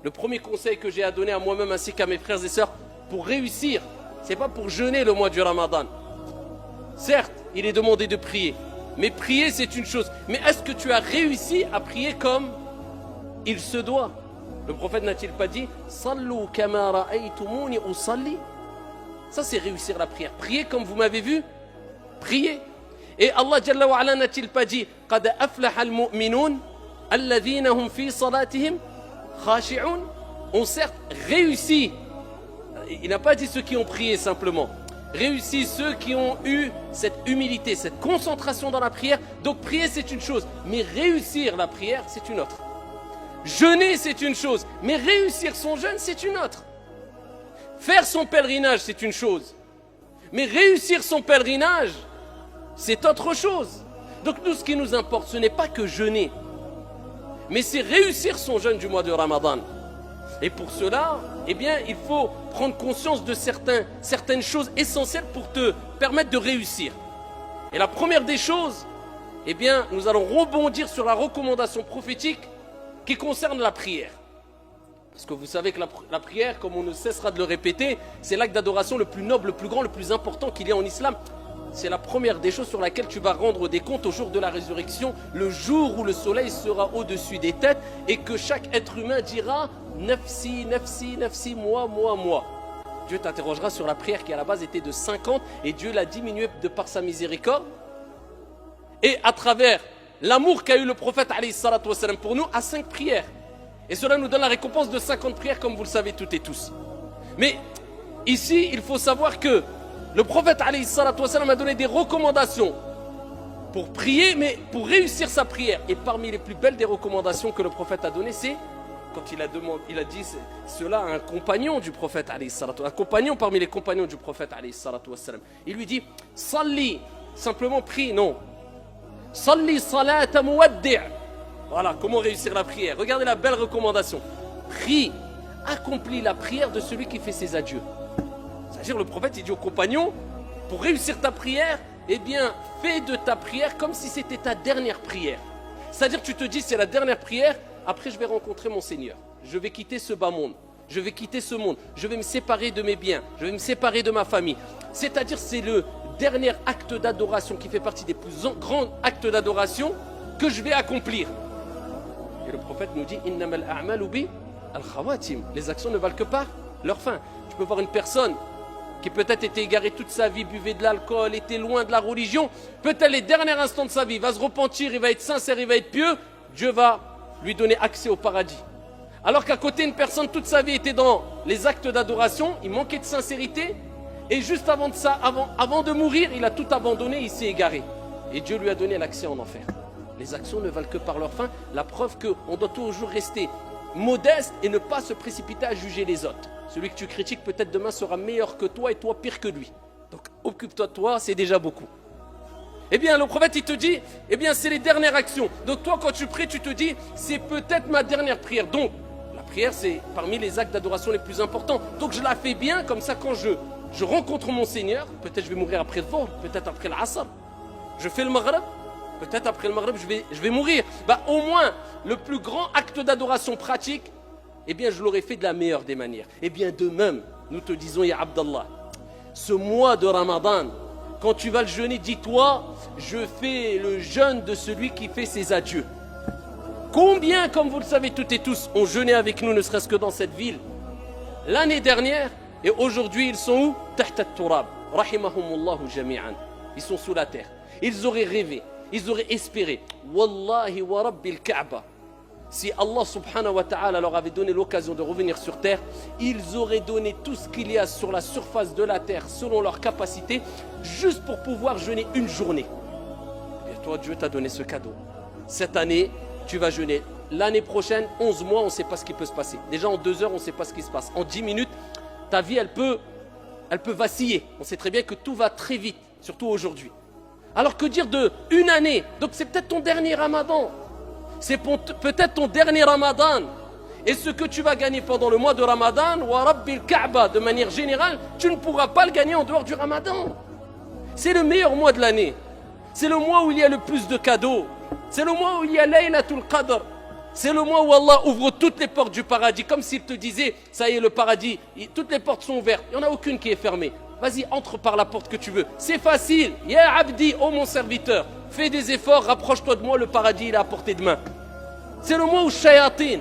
le premier conseil que j'ai à donner à moi-même ainsi qu'à mes frères et sœurs, pour réussir, c'est pas pour jeûner le mois du Ramadan. Certes, il est demandé de prier, mais prier c'est une chose. Mais est-ce que tu as réussi à prier comme il se doit? Le prophète n'a-t-il pas dit « Sallu kama ra'aytumuni usalli » Ça c'est réussir la prière. Priez comme vous m'avez vu, priez. Et Allah Jalla wa Ala n'a-t-il pas dit « Qad aflaha al-mu'minun alladhina hum fi salatihim khashi'un » On certes réussi. Il n'a pas dit ceux qui ont prié simplement. Réussi ceux qui ont eu cette humilité, cette concentration dans la prière. Donc prier c'est une chose, mais réussir la prière c'est une autre. Jeûner c'est une chose, mais réussir son jeûne c'est une autre. Faire son pèlerinage c'est une chose, mais réussir son pèlerinage c'est autre chose. Donc nous ce qui nous importe ce n'est pas que jeûner, mais c'est réussir son jeûne du mois de Ramadan. Et pour cela, eh bien, il faut prendre conscience de certaines choses essentielles pour te permettre de réussir. Et la première des choses, eh bien, nous allons rebondir sur la recommandation prophétique qui concerne la prière. Parce que vous savez que la prière, comme on ne cessera de le répéter, c'est l'acte d'adoration le plus noble, le plus grand, le plus important qu'il y a en islam. C'est la première des choses sur laquelle tu vas rendre des comptes au jour de la résurrection, le jour où le soleil sera au-dessus des têtes et que chaque être humain dira « Nafsi, nafsi, nafsi, moi, moi, moi ». Dieu t'interrogera sur la prière qui à la base était de 50 et Dieu l'a diminuée de par sa miséricorde. Et à travers l'amour qu'a eu le prophète alayhi salatu wassalam pour nous à 5 prières. Et cela nous donne la récompense de 50 prières comme vous le savez toutes et tous. Mais ici, il faut savoir que le prophète alayhi salatu wassalam a donné des recommandations pour prier, mais pour réussir sa prière. Et parmi les plus belles des recommandations que le prophète a données, c'est quand il a dit cela à un compagnon du prophète alayhi salatu wassalam, un compagnon parmi les compagnons du prophète alayhi salatu wassalam. Il lui dit « Salli », simplement prie, non. « Salli salata muwaddi'». Voilà, comment réussir la prière. Regardez la belle recommandation. Prie, accomplis la prière de celui qui fait ses adieux. C'est-à-dire le prophète il dit au compagnon, pour réussir ta prière, eh bien, fais de ta prière comme si c'était ta dernière prière. C'est-à-dire tu te dis, c'est la dernière prière, après je vais rencontrer mon Seigneur. Je vais quitter ce bas monde, je vais quitter ce monde, je vais me séparer de mes biens, je vais me séparer de ma famille. C'est-à-dire c'est le dernier acte d'adoration qui fait partie des plus grands actes d'adoration que je vais accomplir. Et le prophète nous dit, innamal a'malu bi al-khawatim. Les actions ne valent que par leur fin. Tu peux voir une personne qui peut-être était égarée toute sa vie, buvait de l'alcool, était loin de la religion, peut-être les derniers instants de sa vie, va se repentir, il va être sincère, il va être pieux, Dieu va lui donner accès au paradis. Alors qu'à côté, une personne toute sa vie était dans les actes d'adoration, il manquait de sincérité, et juste avant de mourir, il a tout abandonné, il s'est égaré. Et Dieu lui a donné l'accès en enfer. Les actions ne valent que par leur fin, la preuve qu'on doit toujours rester modeste et ne pas se précipiter à juger les autres. Celui que tu critiques peut-être demain sera meilleur que toi et toi pire que lui. Donc occupe-toi de toi, c'est déjà beaucoup. Eh bien le prophète il te dit, eh bien c'est les dernières actions. Donc toi quand tu pries tu te dis, c'est peut-être ma dernière prière. Donc la prière c'est parmi les actes d'adoration les plus importants. Donc je la fais bien comme ça quand je rencontre mon Seigneur, peut-être je vais mourir après le Dhuhr, peut-être après l'Asr. Je fais le Maghrib. Peut-être après le Maghrib, je vais mourir. Bah, au moins, le plus grand acte d'adoration pratique, eh bien, je l'aurais fait de la meilleure des manières. Eh bien, de même, nous te disons, ya Abdallah, ce mois de Ramadan, quand tu vas le jeûner, dis-toi, je fais le jeûne de celui qui fait ses adieux. Combien, comme vous le savez toutes et tous, ont jeûné avec nous, ne serait-ce que dans cette ville, l'année dernière, et aujourd'hui, ils sont où? Tahta at-turab. Rahimahumullahu jami'an. Ils sont sous la terre. Ils auraient rêvé. Ils auraient espéré, Wallahi wa Rabbil Kaaba, si Allah subhanahu wa ta'ala leur avait donné l'occasion de revenir sur terre, ils auraient donné tout ce qu'il y a sur la surface de la terre selon leur capacité, juste pour pouvoir jeûner une journée. Et toi, Dieu t'a donné ce cadeau. Cette année, tu vas jeûner. L'année prochaine, 11 mois, on ne sait pas ce qui peut se passer. Déjà en 2 heures, on ne sait pas ce qui se passe. En 10 minutes, ta vie, elle peut vaciller. On sait très bien que tout va très vite, surtout aujourd'hui. Alors que dire de une année? Donc c'est peut-être ton dernier Ramadan. C'est peut-être ton dernier Ramadan. Et ce que tu vas gagner pendant le mois de Ramadan, wa Rabbil Kaaba, de manière générale, tu ne pourras pas le gagner en dehors du Ramadan. C'est le meilleur mois de l'année. C'est le mois où il y a le plus de cadeaux. C'est le mois où il y a Laylatul Qadr. C'est le mois où Allah ouvre toutes les portes du paradis, comme s'il te disait, ça y est, le paradis, toutes les portes sont ouvertes, il n'y en a aucune qui est fermée. Vas-y, entre par la porte que tu veux. C'est facile. Ya abdi, oh mon serviteur, fais des efforts, rapproche-toi de moi, le paradis il est à portée de main. C'est le mois où shayatin,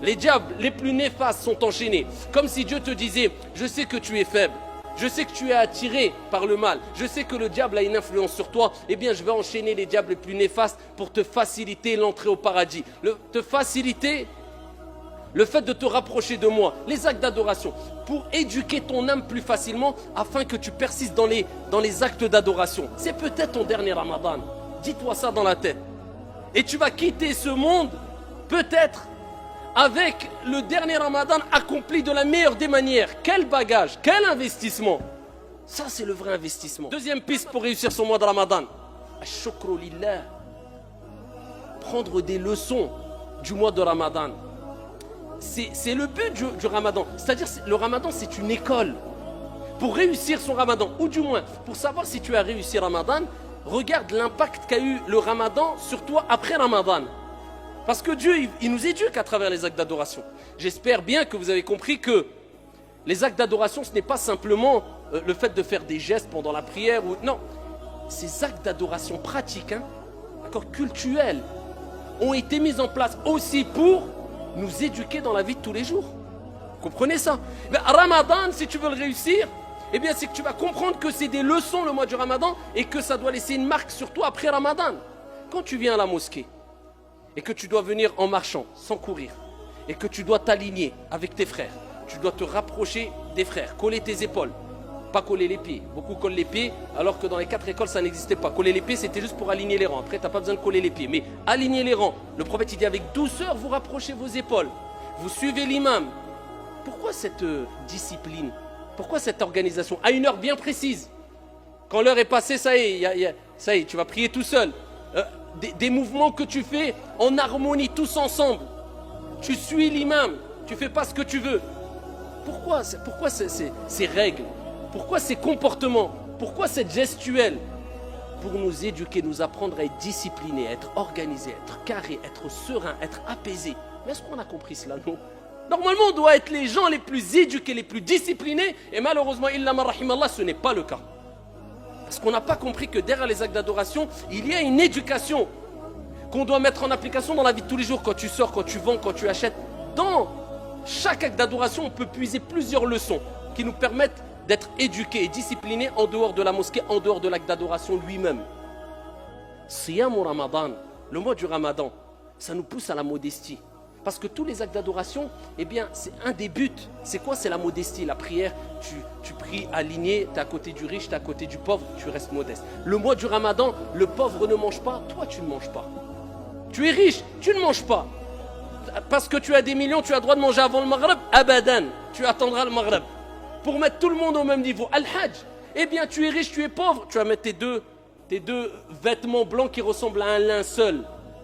les diables les plus néfastes sont enchaînés. Comme si Dieu te disait, je sais que tu es faible. Je sais que tu es attiré par le mal. Je sais que le diable a une influence sur toi. Eh bien, je vais enchaîner les diables les plus néfastes pour te faciliter l'entrée au paradis. Te faciliter le fait de te rapprocher de moi. Les actes d'adoration. Pour éduquer ton âme plus facilement afin que tu persistes dans les actes d'adoration. C'est peut-être ton dernier Ramadan. Dis-toi ça dans la tête. Et tu vas quitter ce monde, peut-être, avec le dernier Ramadan accompli de la meilleure des manières. Quel bagage, quel investissement. Ça, c'est le vrai investissement. Deuxième piste pour réussir son mois de Ramadan. Ash-shukru lillah. Prendre des leçons du mois de Ramadan. C'est le but du Ramadan. C'est-à-dire, le Ramadan, c'est une école. Pour réussir son Ramadan, ou du moins, pour savoir si tu as réussi Ramadan, regarde l'impact qu'a eu le Ramadan sur toi après Ramadan. Parce que Dieu, il nous éduque à travers les actes d'adoration. J'espère bien que vous avez compris que les actes d'adoration, ce n'est pas simplement le fait de faire des gestes pendant la prière. Non, ces actes d'adoration pratiques, cultuels, ont été mis en place aussi pour nous éduquer dans la vie de tous les jours. Vous comprenez ça? Mais Ramadan, si tu veux le réussir, eh bien c'est que tu vas comprendre que c'est des leçons le mois du Ramadan et que ça doit laisser une marque sur toi après Ramadan. Quand tu viens à la mosquée, et que tu dois venir en marchant, sans courir, et que tu dois t'aligner avec tes frères, tu dois te rapprocher des frères, coller tes épaules, pas coller les pieds. Beaucoup collent les pieds, alors que dans les 4 écoles, ça n'existait pas. Coller les pieds, c'était juste pour aligner les rangs. Après, tu n'as pas besoin de coller les pieds. Mais aligner les rangs, le prophète, il dit avec douceur, vous rapprochez vos épaules. Vous suivez l'imam. Pourquoi cette discipline? Pourquoi cette organisation? À une heure bien précise. Quand l'heure est passée, ça y est, tu vas prier tout seul. Des mouvements que tu fais en harmonie tous ensemble. Tu suis l'imam, tu fais pas ce que tu veux. Pourquoi ces règles? Pourquoi ces comportements? Pourquoi cette gestuelle? Pour nous éduquer, nous apprendre à être disciplinés, à être organisés, à être carrés, à être sereins, à être apaisés. Mais est-ce qu'on a compris cela, non? Normalement, on doit être les gens les plus éduqués, les plus disciplinés. Et malheureusement, illa man rahimallah, ce n'est pas le cas. Parce qu'on n'a pas compris que derrière les actes d'adoration, il y a une éducation qu'on doit mettre en application dans la vie de tous les jours. Quand tu sors, quand tu vends, quand tu achètes. Dans chaque acte d'adoration, on peut puiser plusieurs leçons qui nous permettent d'être éduqués et disciplinés en dehors de la mosquée, en dehors de l'acte d'adoration lui-même. Siyam ou Ramadan, le mois du Ramadan, ça nous pousse à la modestie. Parce que tous les actes d'adoration, eh bien, c'est un des buts. C'est quoi? C'est la modestie, la prière. Tu pries aligné, tu es à côté du riche, tu es à côté du pauvre, tu restes modeste. Le mois du Ramadan, le pauvre ne mange pas, toi tu ne manges pas. Tu es riche, tu ne manges pas. Parce que tu as des millions, tu as le droit de manger avant le Maghreb, abadan, tu attendras le Maghreb. Pour mettre tout le monde au même niveau. Al-Hajj, eh bien tu es riche, tu es pauvre, tu vas mettre tes deux vêtements blancs qui ressemblent à un linceul.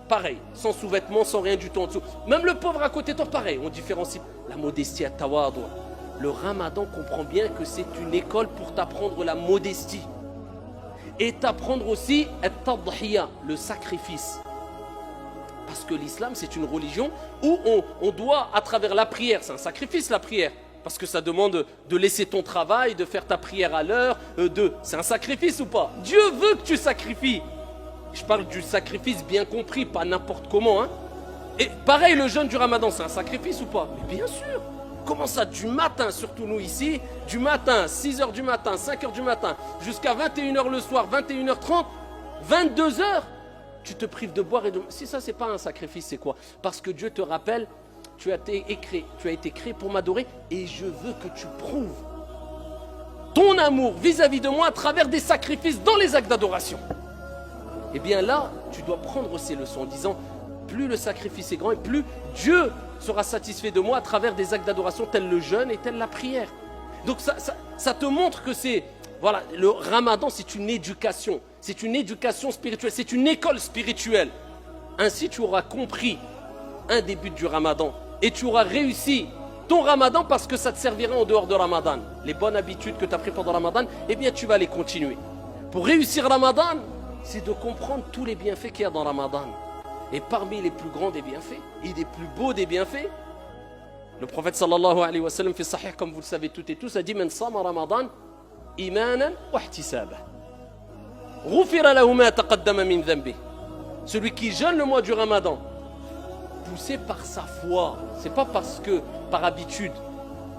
Pareil, sans sous-vêtements, sans rien du tout en dessous. Même le pauvre à côté de toi, pareil, on différencie. La modestie à tawadu. Le Ramadan comprend bien que c'est une école pour t'apprendre la modestie. Et t'apprendre aussi at-tadhiya, le sacrifice. Parce que l'islam, c'est une religion où on doit, à travers la prière, c'est un sacrifice la prière. Parce que ça demande de laisser ton travail, de faire ta prière à l'heure, c'est un sacrifice ou pas? Dieu veut que tu sacrifies. Je parle du sacrifice bien compris, pas n'importe comment. Et pareil, le jeûne du Ramadan, c'est un sacrifice ou pas? Mais bien sûr. Comment ça, du matin, surtout nous ici, du matin, 6h du matin, 5h du matin, jusqu'à 21h le soir, 21h30, 22h, tu te prives de boire et de... Si ça, c'est pas un sacrifice, c'est quoi? Parce que Dieu te rappelle, tu as été créé pour m'adorer et je veux que tu prouves ton amour vis-à-vis de moi à travers des sacrifices dans les actes d'adoration. Et bien là, tu dois prendre ces leçons en disant, plus le sacrifice est grand et plus Dieu sera satisfait de moi à travers des actes d'adoration tels le jeûne et telle la prière. Donc ça te montre que c'est, voilà, le Ramadan c'est une éducation spirituelle, c'est une école spirituelle. Ainsi tu auras compris un des buts du Ramadan et tu auras réussi ton Ramadan parce que ça te servira en dehors de Ramadan. Les bonnes habitudes que tu as prises pendant Ramadan, eh bien tu vas les continuer. Pour réussir Ramadan, c'est de comprendre tous les bienfaits qu'il y a dans Ramadan. Et parmi les plus grands des bienfaits et des plus beaux des bienfaits, le prophète sallallahu alayhi wa sallam fait sahih, comme vous le savez toutes et tous, a dit Man sama Ramadan imanan wa ihtisaba ghufira lahu ma taqaddama min dhanbi. Celui qui jeûne le mois du Ramadan, poussé par sa foi, c'est pas parce que par habitude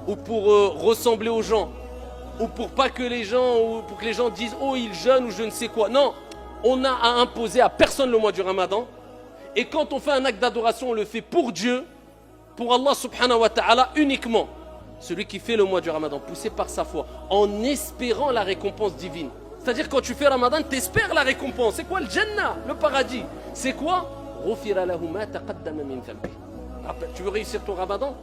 ou pour ressembler aux gens ou pour pas que les gens ou pour que les gens disent oh il jeûne ou je ne sais quoi. Non, on n'a à imposer à personne le mois du Ramadan. Et quand on fait un acte d'adoration, on le fait pour Dieu, pour Allah subhanahu wa ta'ala uniquement. Celui qui fait le mois du Ramadan, poussé par sa foi, en espérant la récompense divine. C'est-à-dire quand tu fais Ramadan, tu espères la récompense. C'est quoi le Jannah, le paradis? C'est quoi? Tu veux réussir ton Ramadan?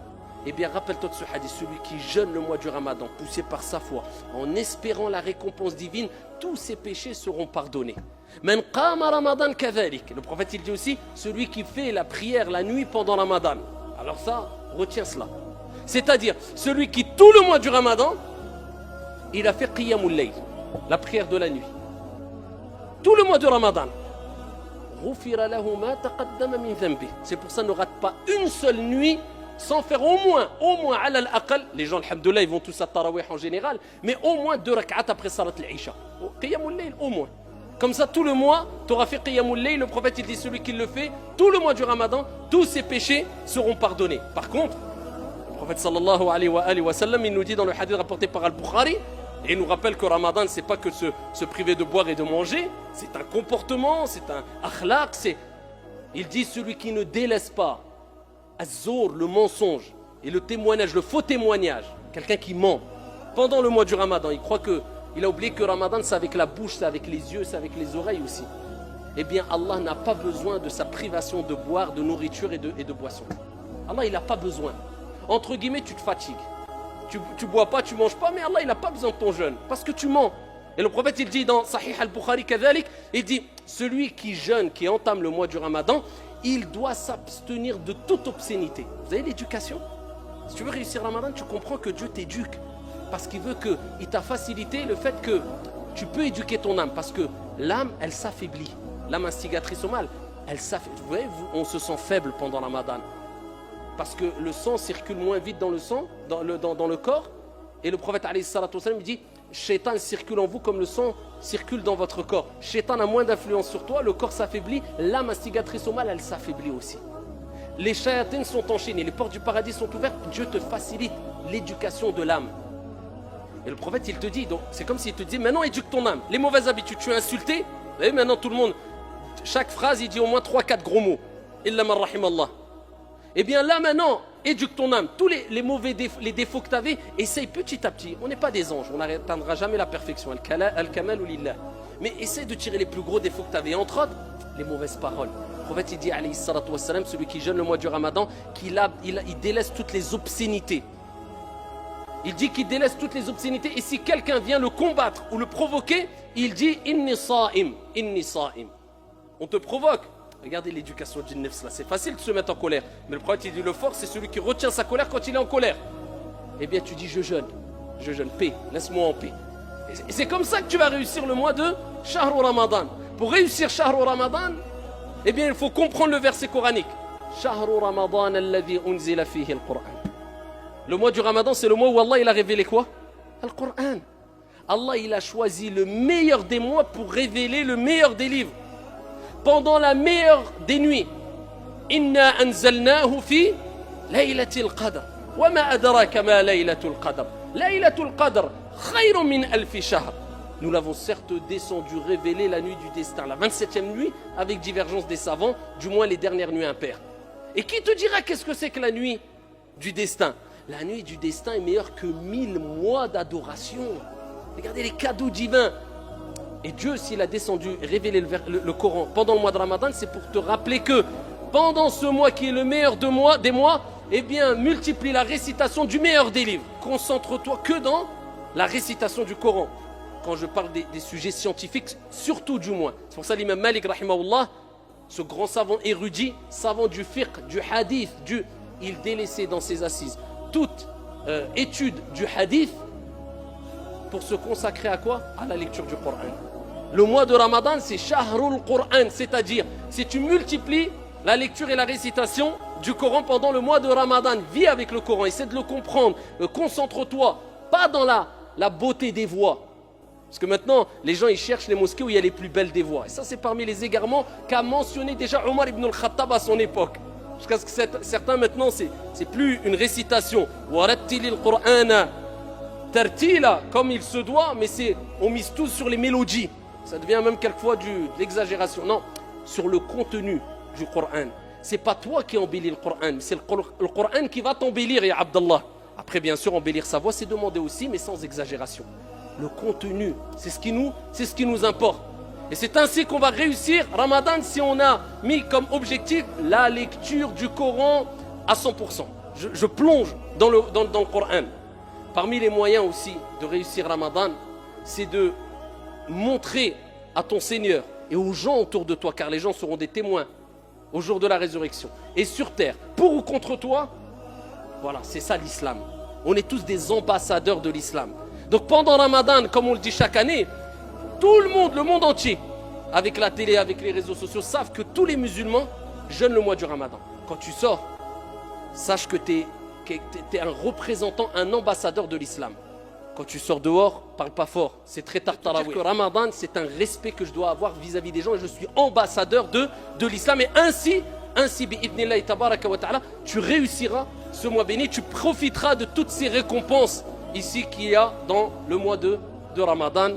Eh bien rappelle-toi de ce hadith, celui qui jeûne le mois du Ramadan, poussé par sa foi, en espérant la récompense divine, tous ses péchés seront pardonnés. Man qama Ramadan kadhalik. Le prophète il dit aussi, celui qui fait la prière la nuit pendant Ramadan. Alors ça, retiens cela. C'est-à-dire, celui qui tout le mois du Ramadan, il a fait qiyamul layl, la prière de la nuit. Tout le mois de Ramadan. C'est pour ça ne rate pas une seule nuit sans faire au moins ala al-aqal, les gens alhamdoulilah ils vont tous à tarawih en général, mais au moins 2 rak'at après salat al-isha. Qiyamul layl au moins. Comme ça tout le mois, tu auras fait qiyamul layl, le prophète il dit celui qui le fait, tout le mois du Ramadan, tous ses péchés seront pardonnés. Par contre, le prophète sallallahu alayhi wa sallam, il nous dit dans le hadith rapporté par Al-Bukhari, et il nous rappelle que Ramadan c'est pas que se priver de boire et de manger, c'est un comportement, c'est un akhlaq, il dit celui qui ne délaisse pas Az-Zour, le mensonge, et le témoignage, le faux témoignage, quelqu'un qui ment pendant le mois du Ramadan, il croit qu'il a oublié que Ramadan c'est avec la bouche, c'est avec les yeux, c'est avec les oreilles aussi. Eh bien Allah n'a pas besoin de sa privation de boire, de nourriture et de boisson. Allah il n'a pas besoin. Entre guillemets tu te fatigues, tu bois pas, tu manges pas, mais Allah il n'a pas besoin de ton jeûne parce que tu mens. Et le prophète il dit dans Sahih al-Bukhari kadhalik, il dit celui qui jeûne, qui entame le mois du Ramadan, il doit s'abstenir de toute obscénité. Vous avez l'éducation? Si tu veux réussir Ramadan, tu comprends que Dieu t'éduque. Parce qu'il veut qu'il t'a facilité le fait que tu peux éduquer ton âme. Parce que l'âme, elle s'affaiblit. L'âme instigatrice au mal, elle s'affaiblit. Vous voyez, on se sent faible pendant Ramadan. Parce que le sang circule moins vite dans le sang, dans le corps. Et le prophète alayhi salatu wa sallam, il dit Shaitan circule en vous comme le sang circule dans votre corps. Shaitan a moins d'influence sur toi, le corps s'affaiblit, l'âme instigatrice au mal, elle s'affaiblit aussi. Les shayatines sont enchaînées, les portes du paradis sont ouvertes, Dieu te facilite l'éducation de l'âme. Et le prophète, il te dit, donc c'est comme s'il te dit, maintenant éduque ton âme. Les mauvaises habitudes, tu es insulté, vous voyez, maintenant tout le monde, chaque phrase, il dit au moins 3-4 gros mots. Illa man rahim Allah. Eh bien là maintenant, éduque ton âme. Tous les mauvais les défauts que tu avais, essaye petit à petit. On n'est pas des anges, on n'atteindra jamais la perfection. Al-kamal ou lillah. Mais essaye de tirer les plus gros défauts que tu avais. Entre autres, les mauvaises paroles. Le prophète il dit, alayhi salatu wassalam, celui qui jeûne le mois du Ramadan, il délaisse toutes les obscénités. Il dit qu'il délaisse toutes les obscénités. Et si quelqu'un vient le combattre ou le provoquer, il dit, inni sa'im, inni sa'im. On te provoque. Regardez l'éducation du nefs là, c'est facile de se mettre en colère. Mais le prophète il dit le fort c'est celui qui retient sa colère quand il est en colère. Eh bien tu dis je jeûne, paix, laisse-moi en paix. Et c'est comme ça que tu vas réussir le mois de Shahru Ramadan. Pour réussir Shahru Ramadan, eh bien il faut comprendre le verset coranique. Shahru Ramadan alladhi unzila fihi al-Qur'an. Le mois du Ramadan c'est le mois où Allah il a révélé quoi? Al-Qur'an. Allah il a choisi le meilleur des mois pour révéler le meilleur des livres. Pendant la meilleure des nuits. Inna anzalnahu fi laylatil qadr. Wa ma adraka ma laylatul qadr. Laylatul qadr khayrun min alfi shahr. Nous l'avons certes descendu, révélé la nuit du destin, la 27e nuit, avec divergence des savants, du moins les dernières nuits impaires. Et qui te dira qu'est-ce que c'est que la nuit du destin? La nuit du destin est meilleure que 1000 mois d'adoration. Regardez les cadeaux divins. Et Dieu, s'il a descendu, révélé le Coran pendant le mois de Ramadan, c'est pour te rappeler que pendant ce mois qui est le meilleur des mois, eh bien, multiplie la récitation du meilleur des livres. Concentre-toi que dans la récitation du Coran. Quand je parle des sujets scientifiques, surtout du moins. C'est pour ça l'imam Malik, rahimahullah, ce grand savant érudit, savant du fiqh, du hadith, il délaissait dans ses assises toute étude du hadith pour se consacrer à quoi? À la lecture du Coran. Le mois de Ramadan, c'est Shahrul Qur'an, c'est-à-dire, si tu multiplies la lecture et la récitation du Coran pendant le mois de Ramadan. Vis avec le Coran, essaie de le comprendre, concentre-toi, pas dans la beauté des voix. Parce que maintenant, les gens ils cherchent les mosquées où il y a les plus belles des voix. Et ça c'est parmi les égarements qu'a mentionné déjà Omar ibn al-Khattab à son époque. Jusqu'à ce que certains maintenant, c'est plus une récitation. Warattilil Qur'ana tartila, comme il se doit, mais on mise tout sur les mélodies. Ça devient même quelquefois de l'exagération. Non, sur le contenu du Coran. C'est pas toi qui embellis le Coran, c'est le Coran qui va t'embellir, ya Abdallah. Après, bien sûr, embellir sa voix, c'est demander aussi, mais sans exagération. Le contenu, c'est ce qui nous importe. Et c'est ainsi qu'on va réussir Ramadan si on a mis comme objectif la lecture du Coran à 100%. Je plonge dans le Coran. Parmi les moyens aussi de réussir Ramadan, c'est de montrer à ton Seigneur et aux gens autour de toi, car les gens seront des témoins au jour de la résurrection. Et sur terre, pour ou contre toi, voilà, c'est ça l'islam. On est tous des ambassadeurs de l'islam. Donc pendant Ramadan, comme on le dit chaque année, tout le monde entier, avec la télé, avec les réseaux sociaux, savent que tous les musulmans jeûnent le mois du Ramadan. Quand tu sors, sache que tu es un représentant, un ambassadeur de l'islam. Quand tu sors dehors, parle pas fort, c'est très tard tarawih. Ramadan, c'est un respect que je dois avoir vis-à-vis des gens et je suis ambassadeur de l'islam. Et ainsi, bi'idnillahi tabaraka wa ta'ala, tu réussiras ce mois béni, tu profiteras de toutes ces récompenses ici qu'il y a dans le mois de Ramadan.